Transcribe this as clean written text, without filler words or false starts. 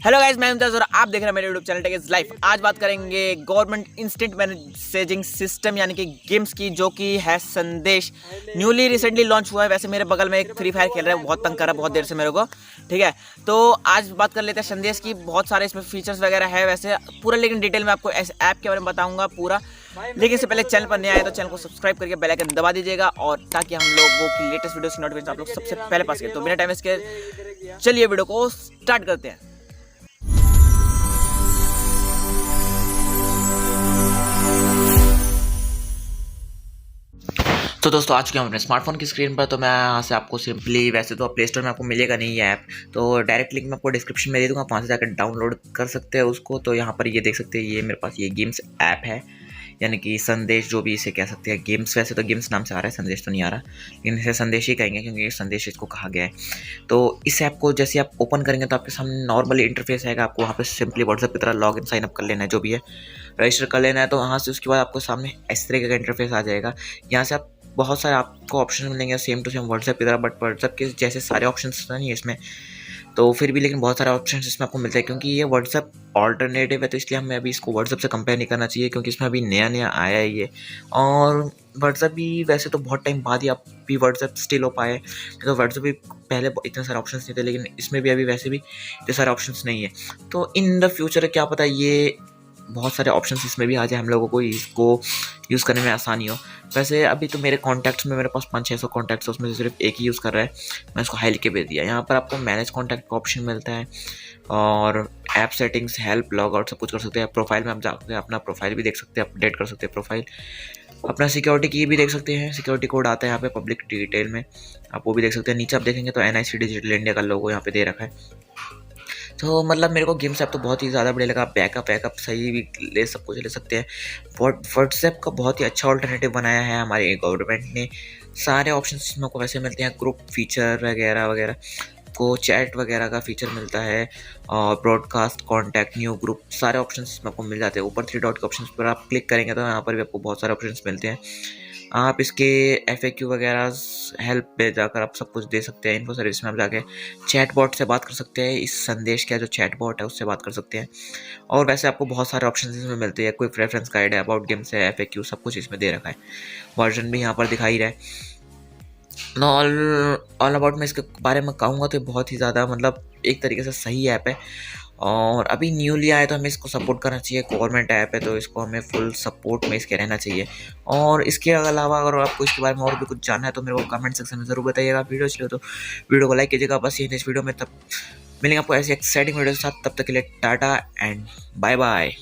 Hello guys, मैं मुमताज और आप देख रहे हैं मेरे YouTube channel Tech is Life. आज बात करेंगे गवर्नमेंट इंस्टेंट मैसेजिंग सिस्टम यानी कि गेम्स की, जो कि है संदेश। न्यूली रिसेंटली लॉन्च हुआ है। वैसे मेरे बगल में एक फ्री फायर खेल रहा है, बहुत तंग कर रहा है बहुत देर से मेरे को। ठीक है, तो आज बात कर लेते हैं संदेश की। बहुत सारे इसमें फीचर्स वगैरह है वैसे पूरा, लेकिन डिटेल में आपको इस ऐप के बारे में बताऊंगा पूरा। लेकिन इससे पहले चैनल पर नया आए तो चैनल को सब्सक्राइब करके बेल आइकन दबा दीजिएगा, और ताकि हम लोगों की लेटेस्ट वीडियोस की नोटिफिकेशन आप लोग सबसे पहले पास करें। तो बिना टाइम वेस्ट के चलिए वीडियो को स्टार्ट करते हैं। तो दोस्तों, आ चुके हम अपने स्मार्टफोन की स्क्रीन पर। तो मैं यहाँ से आपको सिंपली, वैसे तो प्ले स्टोर में आपको मिलेगा नहीं ये ऐप, तो डायरेक्ट लिंक मैं आपको डिस्क्रिप्शन में दे दूँगा, वहाँ से जाकर डाउनलोड कर सकते हैं उसको। तो यहाँ पर ये देख सकते हैं, ये मेरे पास ये गेम्स ऐप है, यानी कि संदेश, जो भी इसे कह सकते हैं। गेम्स, वैसे तो गेम्स नाम से आ रहा है, संदेश तो नहीं आ रहा, लेकिन इसे संदेश ही कहेंगे क्योंकि संदेश इसको कहा गया है। तो इस ऐप को जैसे आप ओपन करेंगे तो आपके सामने नॉर्मली इंटरफेस आएगा। आपको वहाँ पे सिंपली व्हाट्सएप की तरह लॉग इन साइन अप कर लेना है, जो भी है रजिस्टर कर लेना है। तो वहाँ से उसके बाद आपको सामने इस तरीके का इंटरफेस आ जाएगा। यहाँ से आप बहुत सारे आपको ऑप्शन मिलेंगे सेम टू सेम व्हाट्सएप की तरह, बट व्हाट्सएप के जैसे सारे ऑप्शंस नहीं है इसमें, तो फिर भी लेकिन बहुत सारे ऑप्शन इसमें आपको मिलते हैं। क्योंकि ये व्हाट्सएप ऑल्टरनेटिव है, तो इसलिए हमें अभी इसको व्हाट्सएप से कंपेयर नहीं करना चाहिए, क्योंकि इसमें अभी नया नया आया है ये। और व्हाट्सएप भी वैसे तो बहुत टाइम बाद ही आप भी व्हाट्सएप स्टिल हो पाए, तो व्हाट्सएप भी पहले इतने सारे ऑप्शंस नहीं थे, लेकिन इसमें भी अभी वैसे भी इतने सारे ऑप्शंस नहीं है। तो इन द फ्यूचर क्या पता ये बहुत सारे ऑप्शंस इसमें भी आ जाए, हम लोगों को इसको यूज़ करने में आसानी हो। वैसे अभी तो मेरे कॉन्टैक्ट्स में मेरे पास 500-600 कॉन्टैक्ट्स है, उसमें से सिर्फ एक ही यूज़ कर रहा है, मैं उसको हाई लिख के भेज दिया। यहाँ पर आपको मैनेज कॉन्टैक्ट का ऑप्शन मिलता है, और app settings, help, log out सब कुछ कर सकते हैं। प्रोफाइल में आप जाकर अपना प्रोफाइल भी देख सकते हैं, अपडेट कर सकते हैं प्रोफाइल। अपना सिक्योरिटी की भी देख सकते हैं, सिक्योरिटी कोड आता है यहाँ पे पब्लिक डिटेल में, आप वो भी देख सकते हैं। नीचे आप देखेंगे तो NIC डिजिटल इंडिया का लोगो यहाँ पे दे रखा है। तो मतलब मेरे को गेम्स ऐप तो बहुत ही ज़्यादा बढ़िया लगा। बैकअप सही भी ले, सब कुछ ले सकते हैं। व्हाट्सएप का बहुत ही अच्छा ऑल्टरनेटिव बनाया है हमारे गवर्नमेंट ने। सारे ऑप्शन इसमें को वैसे मिलते हैं, ग्रुप फीचर वगैरह वगैरह को, चैट वगैरह का फीचर मिलता है, और ब्रॉडकास्ट, कॉन्टैक्ट, न्यू ग्रुप, सारे ऑप्शंस इसमें आपको मिल जाते हैं। ऊपर 3 डॉट के ऑप्शन पर आप क्लिक करेंगे तो यहाँ पर भी आपको बहुत सारे ऑप्शंस मिलते हैं। आप इसके FAQ वगैरह, हेल्प पे जाकर आप सब कुछ दे सकते हैं। इन्फो सर्विस में आप जाके चैट बॉट से बात कर सकते हैं, इस संदेश का जो चैट बॉट है उससे बात कर सकते हैं। और वैसे आपको बहुत सारे ऑप्शन इसमें मिलते हैं, कोई रेफरेंस गाइड है, अबाउट गेम्स है, FAQ, सब कुछ इसमें दे रखा है। वर्जन भी यहाँ पर दिखाई रहा है। ऑल अबाउट मैं इसके बारे में कहूँगा तो बहुत ही ज़्यादा मतलब एक तरीके से सही ऐप है, और अभी न्यूली आया तो हमें इसको सपोर्ट करना चाहिए। गवर्नमेंट ऐप है तो इसको हमें फुल सपोर्ट में इसके रहना चाहिए। और इसके अलावा अगर आपको इसके बारे में और भी कुछ जानना है तो मेरे को कमेंट सेक्शन में ज़रूर बताइएगा। वीडियो चलो तो वीडियो को लाइक कीजिएगा। बस यही इस वीडियो में, तब मिलेंगे आपको ऐसी एक्साइटिंग वीडियो के साथ। तब तक के लिए टाटा एंड बाय बाय।